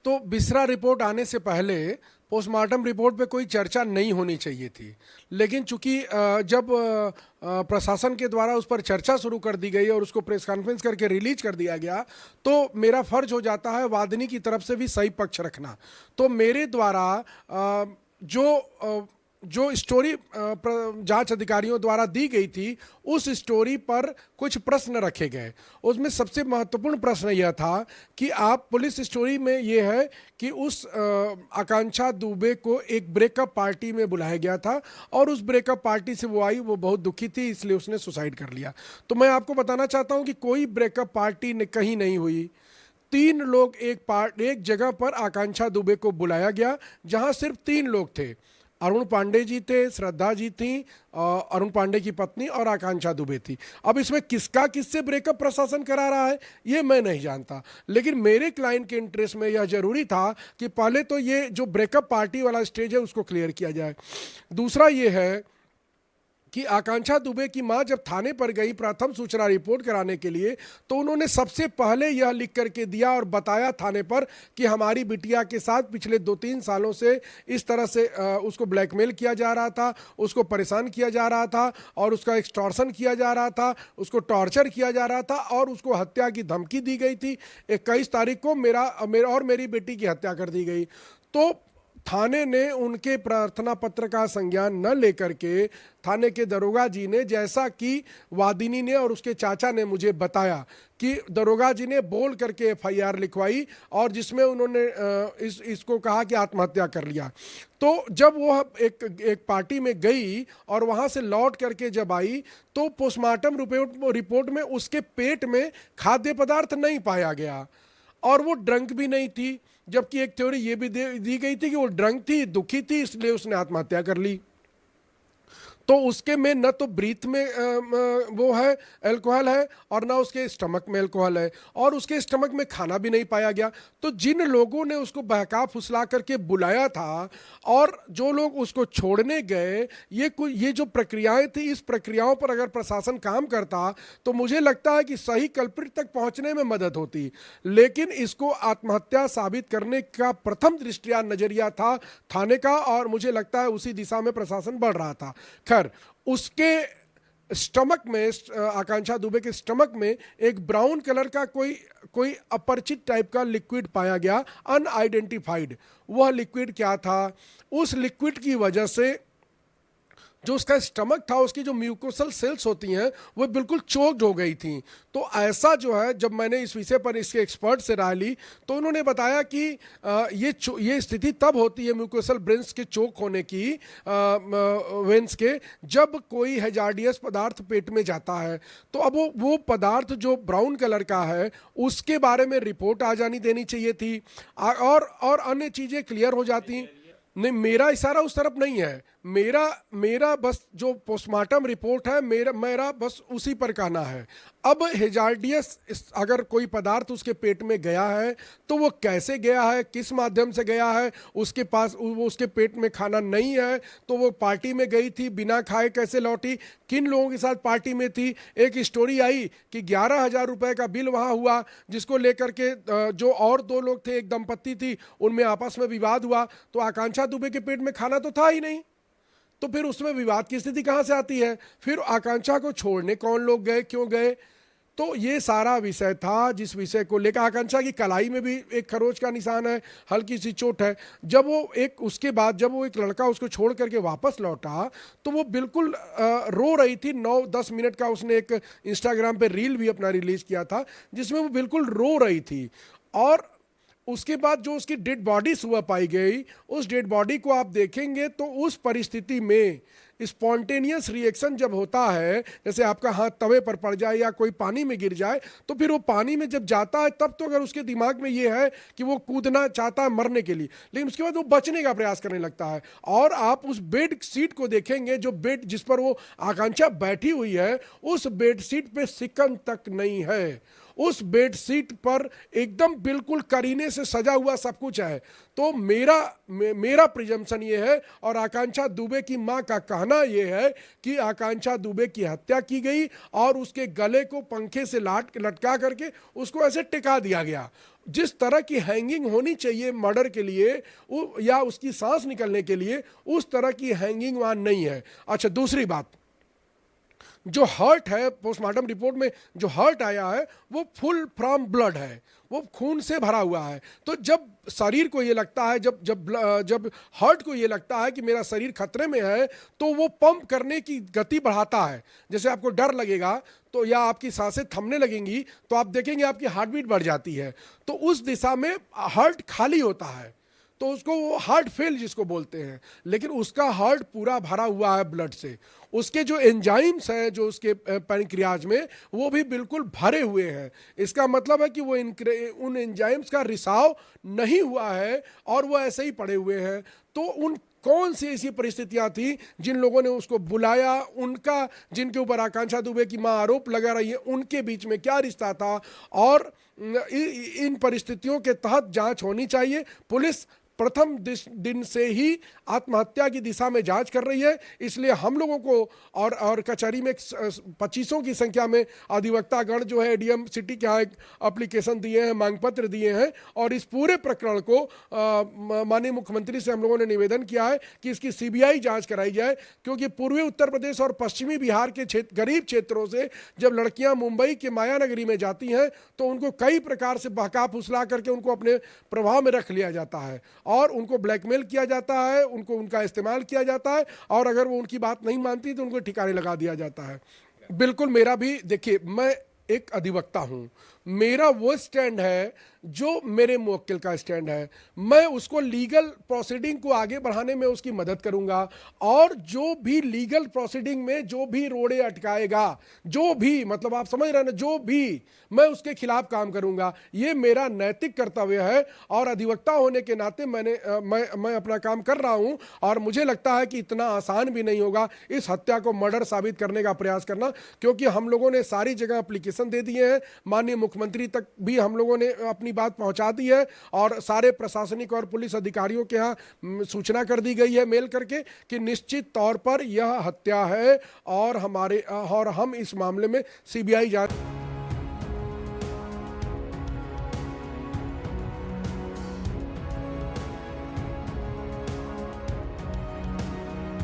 तो बिस्रा रिपोर्ट आने से पहले पोस्टमार्टम रिपोर्ट पे कोई चर्चा नहीं होनी चाहिए थी। लेकिन चूंकि जब प्रशासन के द्वारा उस पर चर्चा शुरू कर दी गई और उसको प्रेस कॉन्फ्रेंस करके रिलीज कर दिया गया, तो मेरा फर्ज हो जाता है वादिनी की तरफ से भी सही पक्ष रखना। तो मेरे द्वारा जो स्टोरी जांच अधिकारियों द्वारा दी गई थी, उस स्टोरी पर कुछ प्रश्न रखे गए। उसमें सबसे महत्वपूर्ण प्रश्न यह था कि आप पुलिस स्टोरी में यह है कि उस आकांक्षा दुबे को एक ब्रेकअप पार्टी में बुलाया गया था और उस ब्रेकअप पार्टी से वो आई, वो बहुत दुखी थी, इसलिए उसने सुसाइड कर लिया। तो मैं आपको बताना चाहता हूं कि कोई ब्रेकअप पार्टी कहीं नहीं हुई। 3 लोग एक जगह पर आकांक्षा दुबे को बुलाया गया, जहां सिर्फ 3 लोग थे। अरुण पांडे जी थे, श्रद्धा जी थी, अरुण पांडे की पत्नी और आकांक्षा दुबे थी। अब इसमें किसका किससे ब्रेकअप प्रशासन करा रहा है ये मैं नहीं जानता, लेकिन मेरे क्लाइंट के इंटरेस्ट में यह जरूरी था कि पहले तो ये जो ब्रेकअप पार्टी वाला स्टेज है उसको क्लियर किया जाए। दूसरा ये है कि आकांक्षा दुबे की मां जब थाने पर गई प्रथम सूचना रिपोर्ट कराने के लिए, तो उन्होंने सबसे पहले यह लिख करके दिया और बताया थाने पर कि हमारी बिटिया के साथ पिछले 2-3 सालों से इस तरह से उसको ब्लैकमेल किया जा रहा था, उसको परेशान किया जा रहा था और उसका एक्सटॉर्शन किया जा रहा था, उसको टॉर्चर किया जा रहा था और उसको हत्या की धमकी दी गई थी। 21 तारीख को मेरा और मेरी बेटी की हत्या कर दी गई। तो थाने ने उनके प्रार्थना पत्र का संज्ञान न लेकर के थाने के दरोगा जी ने, जैसा कि वादिनी ने और उसके चाचा ने मुझे बताया कि दरोगा जी ने बोल करके एफआईआर लिखवाई और जिसमें उन्होंने इसको कहा कि आत्महत्या कर लिया। तो जब वो एक पार्टी में गई और वहां से लौट करके जब आई, तो पोस्टमार्टम रिपोर्ट में उसके पेट में खाद्य पदार्थ नहीं पाया गया और वो ड्रंक भी नहीं थी, जबकि एक थ्योरी ये भी दी गई थी कि वो ड्रंक थी, दुखी थी, इसलिए उसने आत्महत्या कर ली। तो उसके में न तो ब्रीथ में वो है अल्कोहल है और ना उसके स्टमक में अल्कोहल है और उसके स्टमक में खाना भी नहीं पाया गया। तो जिन लोगों ने उसको बहका फुसला करके बुलाया था और जो लोग उसको छोड़ने गए, ये जो प्रक्रियाएं थी, इस प्रक्रियाओं पर अगर प्रशासन काम करता तो मुझे लगता है कि सही कल्प्रिट तक पहुंचने में मदद होती। लेकिन इसको आत्महत्या साबित करने का प्रथम दृष्टिया नजरिया था थाने का और मुझे लगता है उसी दिशा में प्रशासन बढ़ रहा था। उसके स्टमक में, आकांक्षा दुबे के स्टमक में एक ब्राउन कलर का कोई अपरिचित टाइप का लिक्विड पाया गया, अनआइडेंटिफाइड। वह लिक्विड क्या था? उस लिक्विड की वजह से जो उसका स्टमक था, उसकी जो म्यूकोसल सेल्स होती हैं वो बिल्कुल चोक्ड हो गई थी। तो ऐसा जो है, जब मैंने इस विषय पर इसके एक्सपर्ट से राय ली तो उन्होंने बताया कि ये स्थिति तब होती है म्यूकोसल ब्रेन्स के चोक होने की, वेंस के, जब कोई हैजार्डियस पदार्थ पेट में जाता है। तो अब वो पदार्थ जो ब्राउन कलर का है उसके बारे में रिपोर्ट आ जानी देनी चाहिए थी और अन्य चीज़ें क्लियर हो जाती। नहीं, मेरा इशारा उस तरफ नहीं है। मेरा बस जो पोस्टमार्टम रिपोर्ट है, मेरा बस उसी पर कहना है। अब हेजार्डियस अगर कोई पदार्थ उसके पेट में गया है तो वो कैसे गया है, किस माध्यम से गया है, उसके पास वो उसके पेट में खाना नहीं है तो वो पार्टी में गई थी, बिना खाए कैसे लौटी, किन लोगों के साथ पार्टी में थी। एक स्टोरी आई कि 11,000 रुपए का बिल वहाँ हुआ, जिसको लेकर के जो और 2 लोग थे, एक दंपत्ति थी, उनमें आपस में विवाद हुआ। तो आकांक्षा दुबे के पेट में खाना तो था ही नहीं, तो फिर उसमें विवाद की स्थिति कहां से आती है? फिर आकांक्षा को छोड़ने कौन लोग गए, क्यों गए? तो ये सारा विषय था जिस विषय को लेकर आकांक्षा की कलाई में भी एक खरोच का निशान है, हल्की सी चोट है। जब वो उसके बाद जब वो एक लड़का उसको छोड़ करके वापस लौटा तो वो बिल्कुल रो रही थी। 9-10 मिनट का उसने एक इंस्टाग्राम पे रील भी अपना रिलीज किया था जिसमें वो बिल्कुल रो रही थी। और उसके बाद जो उसकी डेड बॉडी सुबह पाई गई, उस डेड बॉडी को आप देखेंगे तो उस परिस्थिति में स्पॉन्टेनियस रिएक्शन जब होता है, जैसे आपका हाथ तवे पर पड़ जाए या कोई पानी में गिर जाए, तो फिर वो पानी में जब जाता है तब तो अगर उसके दिमाग में ये है कि वो कूदना चाहता है मरने के लिए, लेकिन उसके बाद वो बचने का प्रयास करने लगता है। और आप उस बेड सीट को देखेंगे, जो बेड जिस पर वो आकांक्षा बैठी हुई है, उस बेड सीट पे सिकन तक नहीं है। उस बेड सीट पर एकदम बिल्कुल करीने से सजा हुआ सब कुछ है। तो मेरा प्रिजम्पशन ये है और आकांक्षा दुबे की मां का कहना ये है कि आकांक्षा दुबे की हत्या की गई और उसके गले को पंखे से लटका करके उसको ऐसे टिका दिया गया। जिस तरह की हैंगिंग होनी चाहिए मर्डर के लिए या उसकी सांस निकलने के लिए, उस तरह की हैंगिंग वहां नहीं है। अच्छा, दूसरी बात, जो हर्ट है पोस्टमार्टम रिपोर्ट में, जो हर्ट आया है वो फुल फ्रॉम ब्लड है, वो खून से भरा हुआ है। तो जब शरीर को ये लगता है, जब हार्ट को ये लगता है कि मेरा शरीर खतरे में है, तो वो पंप करने की गति बढ़ाता है। जैसे आपको डर लगेगा तो या आपकी सांसें थमने लगेंगी तो आप देखेंगे आपकी हार्ट बीट बढ़ जाती है, तो उस दिशा में हार्ट खाली होता है, तो उसको वो हार्ट फेल जिसको बोलते हैं। लेकिन उसका हार्ट पूरा भरा हुआ है ब्लड से, उसके जो एंजाइम्स हैं जो उसके पैनक्रियाज में, वो भी बिल्कुल भरे हुए हैं। इसका मतलब है कि वो उन एंजाइम्स का रिसाव नहीं हुआ है और वो ऐसे ही पड़े हुए हैं। तो उन कौन सी ऐसी परिस्थितियां थी जिन लोगों ने उसको बुलाया, उनका जिनके ऊपर आकांक्षा दुबे की मां आरोप लगा रही है, उनके बीच में क्या रिश्ता था, और इन परिस्थितियों के तहत जांच होनी चाहिए। पुलिस प्रथम दिन से ही आत्महत्या की दिशा में जांच कर रही है, इसलिए हम लोगों को और कचहरी में 2500 की संख्या में अधिवक्तागण जो है एडीएम सिटी के यहाँ एक एप्लीकेशन दिए हैं, मांग पत्र दिए हैं, और इस पूरे प्रकरण को माननीय मुख्यमंत्री से हम लोगों ने निवेदन किया है कि इसकी सीबीआई जांच कराई जाए। क्योंकि पूर्वी उत्तर प्रदेश और पश्चिमी बिहार के गरीब क्षेत्रों से जब लड़कियां मुंबई के माया नगरी में जाती हैं तो उनको कई प्रकार से बहका फुसला करके उनको अपने प्रभाव में रख लिया जाता है और उनको ब्लैकमेल किया जाता है, उनको उनका इस्तेमाल किया जाता है, और अगर वो उनकी बात नहीं मानती तो उनको ठिकाने लगा दिया जाता है। बिल्कुल, मेरा भी देखिए, मैं एक अधिवक्ता हूं, मेरा वो स्टैंड है जो मेरे मुवक्किल का स्टैंड है। मैं उसको लीगल प्रोसीडिंग को आगे बढ़ाने में उसकी मदद करूंगा, और जो भी लीगल प्रोसीडिंग में जो भी रोड़े अटकाएगा, जो भी, मतलब आप समझ रहे हैं ना, जो भी, मैं उसके खिलाफ काम करूंगा। ये मेरा नैतिक कर्तव्य है, और अधिवक्ता होने के नाते मैं अपना काम कर रहा हूं। और मुझे लगता है कि इतना आसान भी नहीं होगा इस हत्या को मर्डर साबित करने का प्रयास करना, क्योंकि हम लोगों ने सारी जगह एप्लीकेशन दे दिए हैं, माननीय मुख्यमंत्री तक भी हम लोगों ने अपनी बात पहुंचा दी है, और सारे प्रशासनिक और पुलिस अधिकारियों के यहाँ सूचना कर दी गई है मेल करके कि निश्चित तौर पर यह हत्या है, और हम इस मामले में सीबीआई जांच